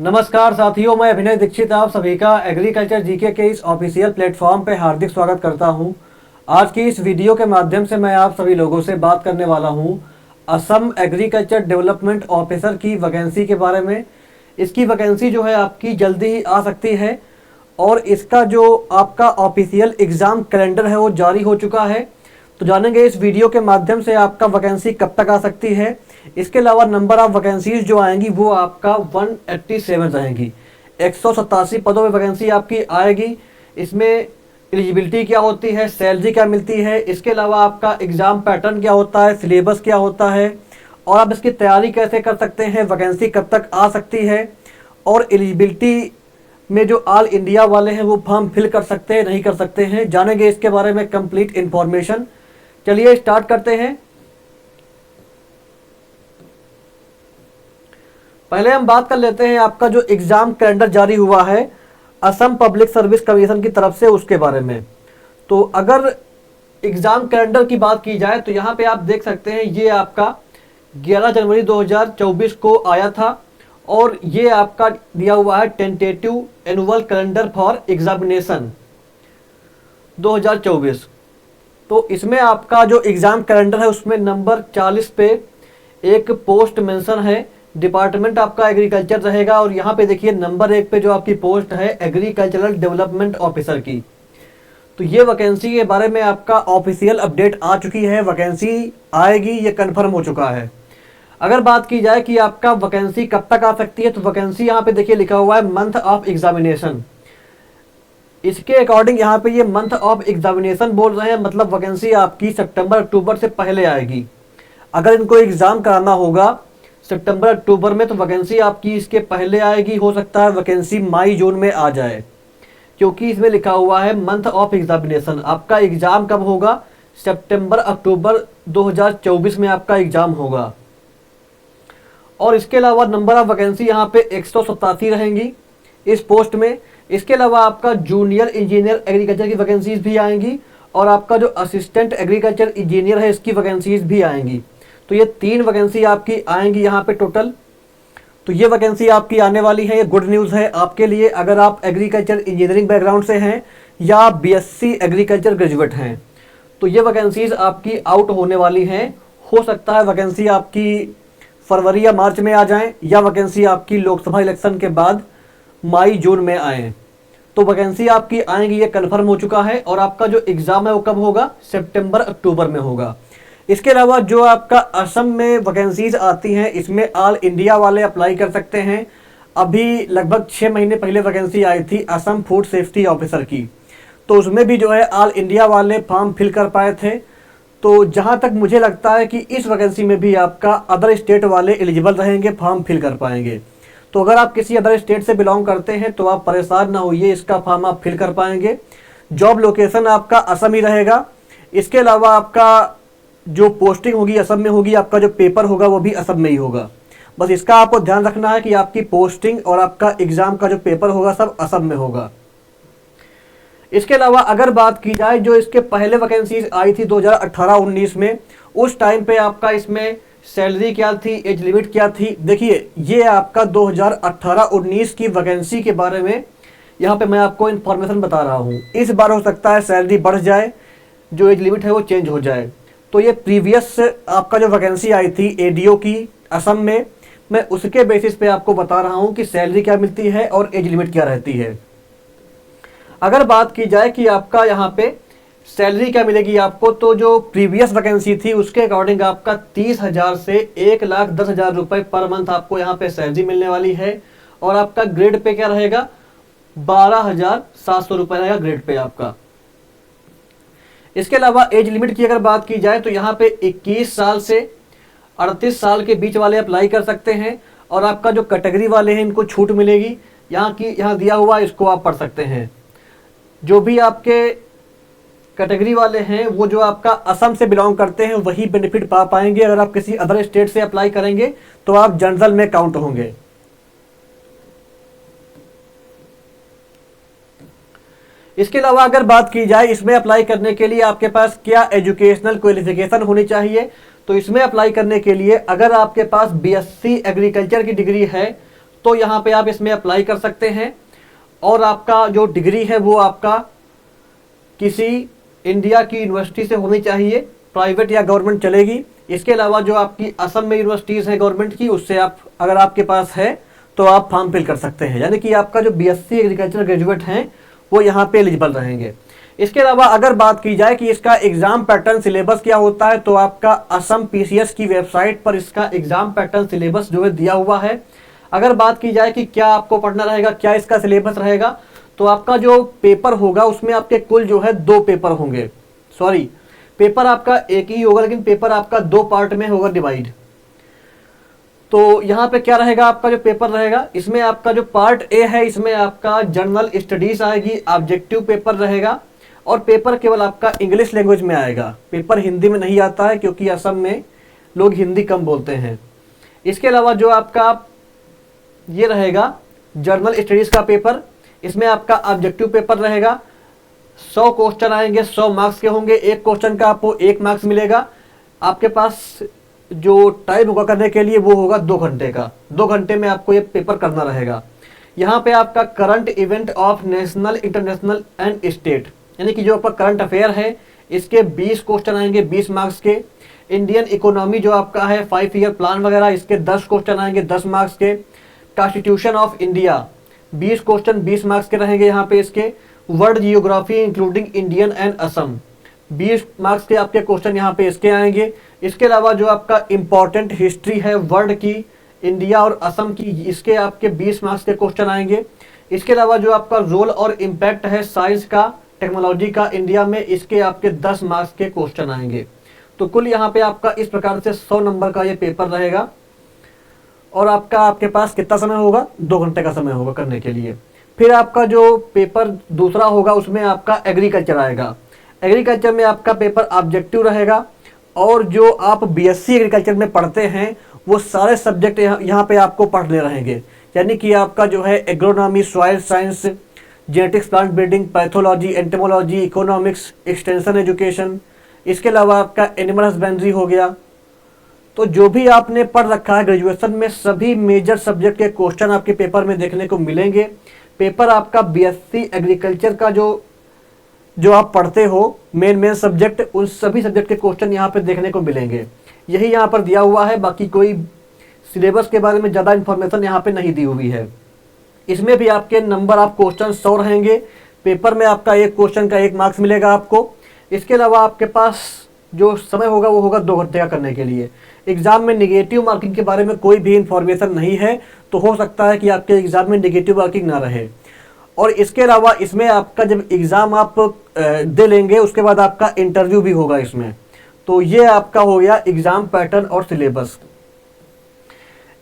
नमस्कार साथियों, मैं अभिनय दीक्षित आप सभी का एग्रीकल्चर जीके के इस ऑफिशियल प्लेटफॉर्म पे हार्दिक स्वागत करता हूं। आज की इस वीडियो के माध्यम से मैं आप सभी लोगों से बात करने वाला हूं असम एग्रीकल्चर डेवलपमेंट ऑफिसर की वैकेंसी के बारे में। इसकी वैकेंसी जो है आपकी जल्दी ही आ सकती है और इसका जो आपका ऑफिशियल एग्ज़ाम कैलेंडर है वो जारी हो चुका है। तो जानेंगे इस वीडियो के माध्यम से आपका वैकेंसी कब तक आ सकती है। इसके अलावा नंबर ऑफ वैकेंसीज जो आएंगी वो आपका 187 रहेंगी। 187 पदों में वैकेंसी आपकी आएगी। इसमें एलिजिबिलिटी क्या होती है, सैलरी क्या मिलती है, इसके अलावा आपका एग्ज़ाम पैटर्न क्या होता है, सिलेबस क्या होता है और आप इसकी तैयारी कैसे कर सकते हैं, वैकेंसी कब तक आ सकती है और एलिजिबिलिटी में जो ऑल इंडिया वाले हैं वो फॉर्म फिल कर सकते हैं नहीं कर सकते हैं। जानेंगे इसके बारे में कंप्लीट इन्फॉर्मेशन। चलिए स्टार्ट करते हैं। पहले हम बात कर लेते हैं आपका जो एग्ज़ाम कैलेंडर जारी हुआ है असम पब्लिक सर्विस कमीशन की तरफ से, उसके बारे में। तो अगर एग्ज़ाम कैलेंडर की बात की जाए तो यहाँ पे आप देख सकते हैं ये आपका 11 जनवरी 2024 को आया था और ये आपका दिया हुआ है tentative annual calendar for examination 2024। तो इसमें आपका जो एग्ज़ाम कैलेंडर है उसमें नंबर 40 पे एक पोस्ट मेंशन है, डिपार्टमेंट आपका एग्रीकल्चर रहेगा और यहाँ पे देखिए नंबर 1 पे जो आपकी पोस्ट है एग्रीकल्चरल डेवलपमेंट ऑफिसर की। तो ये वैकेंसी के बारे में आपका ऑफिशियल अपडेट आ चुकी है, वैकेंसी आएगी, ये कन्फर्म हो चुका है। अगर बात की जाए कि आपका वैकेंसी कब तक आ सकती है तो वैकेंसी यहाँ पे देखिए लिखा हुआ है मंथ ऑफ एग्जामिनेशन। इसके अकॉर्डिंग यहाँ पे ये मंथ ऑफ एग्जामिनेशन बोल रहे हैं, मतलब वैकेंसी आपकी सितंबर अक्टूबर से पहले आएगी। अगर इनको एग्ज़ाम कराना होगा सितंबर अक्टूबर में तो वैकेंसी आपकी इसके पहले आएगी। हो सकता है वैकेंसी मई जून में आ जाए, क्योंकि इसमें लिखा हुआ है मंथ ऑफ एग्जामिनेशन। आपका एग्ज़ाम कब होगा? सितंबर अक्टूबर 2024 में आपका एग्ज़ाम होगा। और इसके अलावा नंबर ऑफ वैकेंसी यहाँ पे 187 रहेंगी इस पोस्ट में। इसके अलावा आपका जूनियर इंजीनियर एग्रीकल्चर की वैकेंसीज भी आएंगी और आपका जो असिस्टेंट एग्रीकल्चर इंजीनियर है इसकी वैकेंसीज भी आएंगी। तो ये 3 वैकेंसी आपकी आएंगी यहाँ पे टोटल। तो ये वैकेंसी आपकी आने वाली है, ये गुड न्यूज़ है आपके लिए अगर आप एग्रीकल्चर इंजीनियरिंग बैकग्राउंड से हैं या बीएससी एग्रीकल्चर ग्रेजुएट हैं। तो ये वैकेंसीज आपकी आउट होने वाली हैं। हो सकता है वैकेंसी आपकी फरवरी या मार्च में आ जाएं या वैकेंसी आपकी लोकसभा इलेक्शन के बाद मई जून में आए। तो वैकेंसी आपकी आएंगी, ये कन्फर्म हो चुका है। और आपका जो एग्ज़ाम है वो कब होगा? सितंबर अक्टूबर में होगा। इसके अलावा जो आपका असम में वैकेंसीज आती हैं इसमें ऑल इंडिया वाले अप्लाई कर सकते हैं। अभी लगभग 6 महीने पहले वैकेंसी आई थी असम फूड सेफ्टी ऑफिसर की, तो उसमें भी जो है ऑल इंडिया वाले फॉर्म फिल कर पाए थे। तो जहां तक मुझे लगता है कि इस वैकेंसी में भी आपका अदर स्टेट वाले एलिजिबल रहेंगे, फॉर्म फिल कर पाएंगे। तो अगर आप किसी अदर स्टेट से बिलोंग करते हैं तो आप परेशान ना होइए, इसका फॉर्म आप फिल कर पाएंगे। जॉब लोकेशन आपका असम ही रहेगा। इसके अलावा आपका जो पोस्टिंग होगी असम में होगी, आपका जो पेपर होगा वो भी असम में ही होगा। बस इसका आपको ध्यान रखना है कि आपकी पोस्टिंग और आपका एग्ज़ाम का जो पेपर होगा सब असम में होगा। इसके अलावा अगर बात की जाए जो इसके पहले वैकेंसीज आई थी 2018-19 में, उस टाइम पे आपका इसमें सैलरी क्या थी, एज लिमिट क्या थी। देखिए ये आपका 2018-19 की वैकेंसी के बारे में यहाँ पे मैं आपको इन्फॉर्मेशन बता रहा हूँ। इस बार हो सकता है सैलरी बढ़ जाए, जो एज लिमिट है वो चेंज हो जाए। तो ये प्रीवियस आपका जो वैकेंसी आई थी एडीओ की असम में, मैं उसके बेसिस पे आपको बता रहा हूँ कि सैलरी क्या मिलती है और एज लिमिट क्या रहती है। अगर बात की जाए कि आपका यहाँ पे सैलरी क्या मिलेगी आपको, तो जो प्रीवियस वैकेंसी थी उसके अकॉर्डिंग आपका 30,000 से 1,10,000 रुपये पर मंथ आपको यहाँ पे सैलरी मिलने वाली है। और आपका ग्रेड पे क्या रहेगा? 12,700 रुपये रहेगा ग्रेड पे आपका। इसके अलावा एज लिमिट की अगर बात की जाए तो यहाँ पे 21 साल से 38 साल के बीच वाले अप्लाई कर सकते हैं। और आपका जो कैटेगरी वाले हैं इनको छूट मिलेगी, यहाँ दिया हुआ इसको आप पढ़ सकते हैं। जो भी आपके कैटेगरी वाले हैं वो जो आपका असम से बिलोंग करते हैं वही बेनिफिट पा पाएंगे। अगर आप किसी अदर स्टेट से अप्लाई करेंगे तो आप जनरल में काउंट होंगे। इसके अलावा अगर बात की जाए इसमें अप्लाई करने के लिए आपके पास क्या एजुकेशनल क्वालिफिकेशन होनी चाहिए, तो इसमें अप्लाई करने के लिए अगर आपके पास बीएससी एग्रीकल्चर की डिग्री है तो यहाँ पे आप इसमें अप्लाई कर सकते हैं। और आपका जो डिग्री है वो आपका किसी इंडिया की यूनिवर्सिटी से होनी चाहिए, प्राइवेट या गवर्नमेंट चलेगी। इसके अलावा जो आपकी असम में यूनिवर्सिटीज़ है गवर्नमेंट की, उससे आप अगर आपके पास है तो आप फॉर्म फिल कर सकते हैं, यानी कि आपका जो बीएससी एग्रीकल्चर ग्रेजुएट हैं वो यहाँ पे एलिजिबल रहेंगे। इसके अलावा अगर बात की जाए कि इसका एग्जाम पैटर्न सिलेबस क्या होता है, तो आपका असम पीसीएस की वेबसाइट पर इसका एग्जाम पैटर्न सिलेबस जो है दिया हुआ है। अगर बात की जाए कि क्या आपको पढ़ना रहेगा, क्या इसका सिलेबस रहेगा, तो आपका जो पेपर होगा उसमें आपके कुल जो है 2 पेपर होंगे। सॉरी, पेपर आपका एक ही होगा, लेकिन पेपर आपका 2 पार्ट में होगा डिवाइड। तो यहाँ पे क्या रहेगा, आपका जो पेपर रहेगा इसमें आपका जो पार्ट ए है इसमें आपका जनरल स्टडीज आएगी, ऑब्जेक्टिव पेपर रहेगा, और पेपर केवल आपका इंग्लिश लैंग्वेज में आएगा। पेपर हिंदी में नहीं आता है क्योंकि असम में लोग हिंदी कम बोलते हैं। इसके अलावा जो आपका ये रहेगा जर्नल स्टडीज का पेपर, इसमें आपका ऑब्जेक्टिव पेपर रहेगा। 100 क्वेश्चन आएंगे, 100 मार्क्स के होंगे। एक क्वेश्चन का आपको 1 मार्क्स मिलेगा। आपके पास जो टाइम होगा करने के लिए वो होगा 2 घंटे का। 2 घंटे में आपको ये पेपर करना रहेगा। यहाँ पे आपका current event of national, international and state, यानी कि जो आपका करंट अफेयर है इसके 20 क्वेश्चन आएंगे 20 मार्क्स के। इंडियन इकोनॉमी जो आपका है 5 ईयर प्लान वगैरह, इसके 10 क्वेश्चन आएंगे 10 मार्क्स के। Constitution of India 20 question 20 marks के रहेंगे यहाँ पे इसके। World geography including Indian and Assam 20 marks के आपके क्वेश्चन यहाँ पे इसके आएंगे। इसके अलावा जो आपका इंपॉर्टेंट हिस्ट्री है वर्ल्ड की, इंडिया और असम की, इसके आपके 20 मार्क्स के क्वेश्चन आएंगे। इसके अलावा जो आपका रोल और इम्पैक्ट है साइंस का, टेक्नोलॉजी का इंडिया में, इसके आपके 10 मार्क्स के क्वेश्चन आएंगे। तो कुल यहाँ पे आपका इस प्रकार से 100 नंबर का ये पेपर रहेगा। और आपके पास कितना समय होगा, 2 घंटे का समय होगा करने के लिए। फिर आपका जो पेपर दूसरा होगा उसमें आपका एग्रीकल्चर आएगा। एग्रीकल्चर में आपका पेपर ऑब्जेक्टिव रहेगा, और जो आप बीएससी एग्रीकल्चर में पढ़ते हैं वो सारे सब्जेक्ट यहाँ पे आपको पढ़ने रहेंगे, यानी कि आपका जो है agronomy, soil science, genetics, plant breeding, pathology, entomology, economics, extension education. इसके अलावा आपका एनिमल हस्बेंड्री हो गया। तो जो भी आपने पढ़ रखा है ग्रेजुएशन में, सभी मेजर सब्जेक्ट के क्वेश्चन आपके पेपर में देखने को मिलेंगे। पेपर आपका बीएससी एग्रीकल्चर का जो आप पढ़ते हो मेन सब्जेक्ट, उन सभी सब्जेक्ट के क्वेश्चन यहाँ पे देखने को मिलेंगे। यही यहाँ पर दिया हुआ है, बाकी कोई सिलेबस के बारे में ज़्यादा इन्फॉर्मेशन यहाँ पे नहीं दी हुई है। इसमें भी आपके नंबर ऑफ क्वेश्चन 100 रहेंगे। पेपर में आपका एक क्वेश्चन का 1 मार्क्स मिलेगा आपको। इसके अलावा आपके पास जो समय होगा वो होगा 2 घंटे का करने के लिए। एग्जाम में नेगेटिव मार्किंग के बारे में कोई भी इंफॉर्मेशन नहीं है, तो हो सकता है कि आपके एग्जाम में नेगेटिव मार्किंग ना रहे। और इसके अलावा इसमें आपका जब एग्ज़ाम आप दे लेंगे उसके बाद आपका इंटरव्यू भी होगा इसमें। तो ये आपका हो गया एग्ज़ाम पैटर्न और सिलेबस।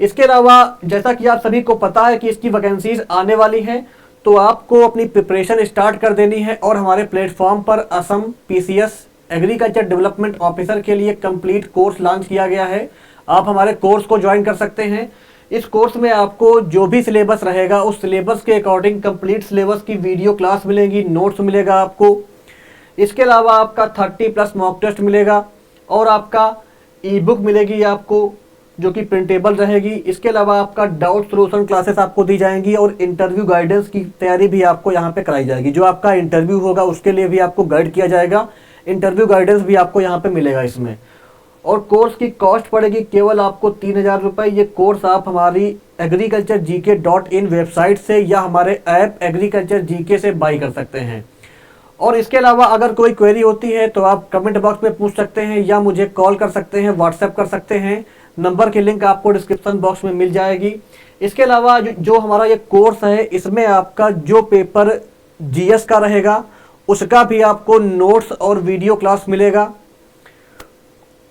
इसके अलावा जैसा कि आप सभी को पता है कि इसकी वैकेंसीज आने वाली हैं, तो आपको अपनी प्रिपरेशन स्टार्ट कर देनी है। और हमारे प्लेटफॉर्म पर Assam PCS agriculture development officer के लिए कंप्लीट कोर्स लॉन्च किया गया है। आप हमारे कोर्स को ज्वाइन कर सकते हैं। इस कोर्स में आपको जो भी सिलेबस रहेगा उस सिलेबस के अकॉर्डिंग कंप्लीट सिलेबस की वीडियो क्लास मिलेगी, नोट्स मिलेगा आपको। इसके अलावा आपका 30+ मॉक टेस्ट मिलेगा, और आपका ई बुक मिलेगी आपको जो कि प्रिंटेबल रहेगी। इसके अलावा आपका डाउट सोल्यूशन क्लासेस आपको दी जाएंगी, और इंटरव्यू गाइडेंस की तैयारी भी आपको यहाँ पे कराई जाएगी। जो आपका इंटरव्यू होगा उसके लिए भी आपको गाइड किया जाएगा, इंटरव्यू गाइडेंस भी आपको यहाँ पे मिलेगा इसमें। और कोर्स की कॉस्ट पड़ेगी केवल आपको 3000 रुपये। ये कोर्स आप हमारी agriculturegk.in वेबसाइट से या हमारे ऐप एग्रीकल्चर जीके से बाई कर सकते हैं। और इसके अलावा अगर कोई क्वेरी होती है तो आप कमेंट बॉक्स में पूछ सकते हैं, या मुझे कॉल कर सकते हैं, व्हाट्सएप कर सकते हैं। नंबर की लिंक आपको डिस्क्रिप्शन बॉक्स में मिल जाएगी। इसके अलावा जो हमारा ये कोर्स है इसमें आपका जो पेपर जीएस का रहेगा उसका भी आपको नोट्स और वीडियो क्लास मिलेगा।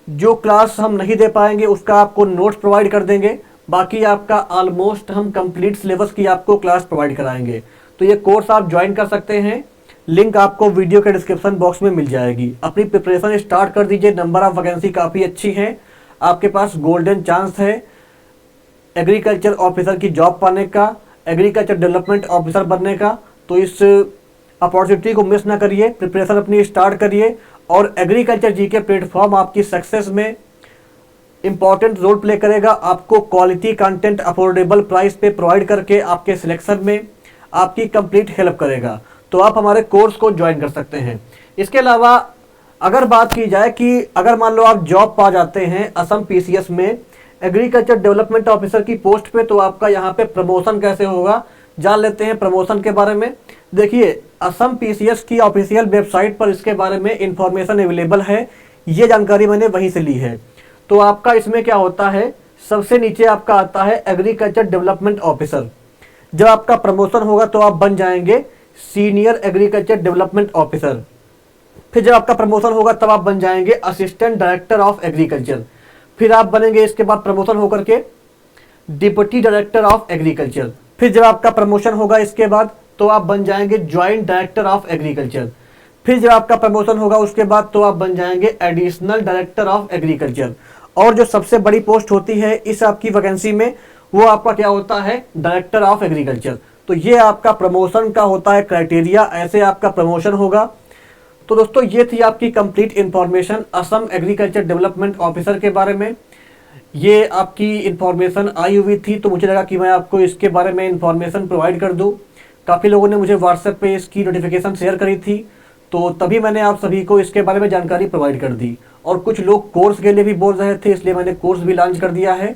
जो क्लास हम नहीं दे पाएंगे उसका आपको नोट्स प्रोवाइड कर देंगे। बाकी आपका ऑलमोस्ट हम कंप्लीट सिलेबस की आपको क्लास प्रोवाइड कराएंगे। तो ये कोर्स आप ज्वाइन कर सकते हैं, लिंक आपको वीडियो के डिस्क्रिप्शन बॉक्स में मिल जाएगी। अपनी प्रिपरेशन स्टार्ट कर दीजिए। नंबर ऑफ वैकेंसी काफ़ी अच्छी है, आपके पास गोल्डन चांस है एग्रीकल्चर ऑफिसर की जॉब पाने का, एग्रीकल्चर डेवलपमेंट ऑफिसर बनने का। तो इस अपॉर्चुनिटी को मिस ना करिए, प्रिपरेशन अपनी स्टार्ट करिए, और एग्रीकल्चर जीके प्लेटफॉर्म आपकी सक्सेस में इंपॉर्टेंट रोल प्ले करेगा, आपको क्वालिटी कंटेंट अफोर्डेबल प्राइस पे प्रोवाइड करके आपके सिलेक्शन में आपकी कंप्लीट हेल्प करेगा। तो आप हमारे कोर्स को ज्वाइन कर सकते हैं। इसके अलावा अगर बात की जाए कि अगर मान लो आप जॉब पा जाते हैं असम पीसीएस में एग्रीकल्चर डेवलपमेंट ऑफिसर की पोस्ट पे, तो आपका यहाँ पे प्रमोशन कैसे होगा जान लेते हैं प्रमोशन के बारे में। देखिए, असम पीसीएस की ऑफिशियल वेबसाइट पर इसके बारे में इंफॉर्मेशन अवेलेबल है, ये जानकारी मैंने वहीं से ली है। तो आपका इसमें क्या होता है, सबसे नीचे आपका आता है एग्रीकल्चर डेवलपमेंट ऑफिसर। जब आपका प्रमोशन होगा तो आप बन जाएंगे सीनियर एग्रीकल्चर डेवलपमेंट ऑफिसर। फिर जब आपका प्रमोशन होगा तब आप बन जाएंगे असिस्टेंट डायरेक्टर ऑफ एग्रीकल्चर। फिर आप बनेंगे इसके बाद प्रमोशन होकर के डिप्टी डायरेक्टर ऑफ एग्रीकल्चर। फिर जब आपका प्रमोशन होगा इसके बाद तो आप बन जाएंगे ज्वाइंट डायरेक्टर ऑफ एग्रीकल्चर। फिर जब आपका प्रमोशन होगा उसके बाद तो आप बन जाएंगे एडिशनल डायरेक्टर ऑफ एग्रीकल्चर। और जो सबसे बड़ी पोस्ट होती है इस आपकी वैकेंसी में, वो आपका क्या होता है, डायरेक्टर ऑफ एग्रीकल्चर। तो ये आपका प्रमोशन का होता है क्राइटेरिया, ऐसे आपका प्रमोशन होगा। तो दोस्तों ये थी आपकी complete information Assam agriculture development officer के बारे में। ये आपकी इन्फॉर्मेशन आई हुई थी तो मुझे लगा कि मैं आपको इसके बारे में इन्फॉर्मेशन प्रोवाइड कर दूं। काफ़ी लोगों ने मुझे व्हाट्सएप पे इसकी नोटिफिकेशन शेयर करी थी, तो तभी मैंने आप सभी को इसके बारे में जानकारी प्रोवाइड कर दी। और कुछ लोग कोर्स के लिए भी बोल रहे थे, इसलिए मैंने कोर्स भी लॉन्च कर दिया है।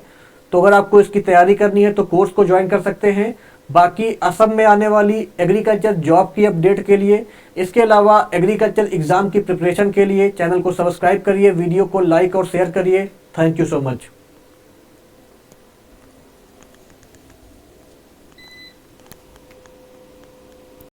तो अगर आपको इसकी तैयारी करनी है तो कोर्स को ज्वाइन कर सकते हैं। बाकी असम में आने वाली एग्रीकल्चर जॉब की अपडेट के लिए, इसके अलावा एग्रीकल्चर एग्जाम की प्रिपरेशन के लिए चैनल को सब्सक्राइब करिए, वीडियो को लाइक और शेयर करिए। Thank you so much.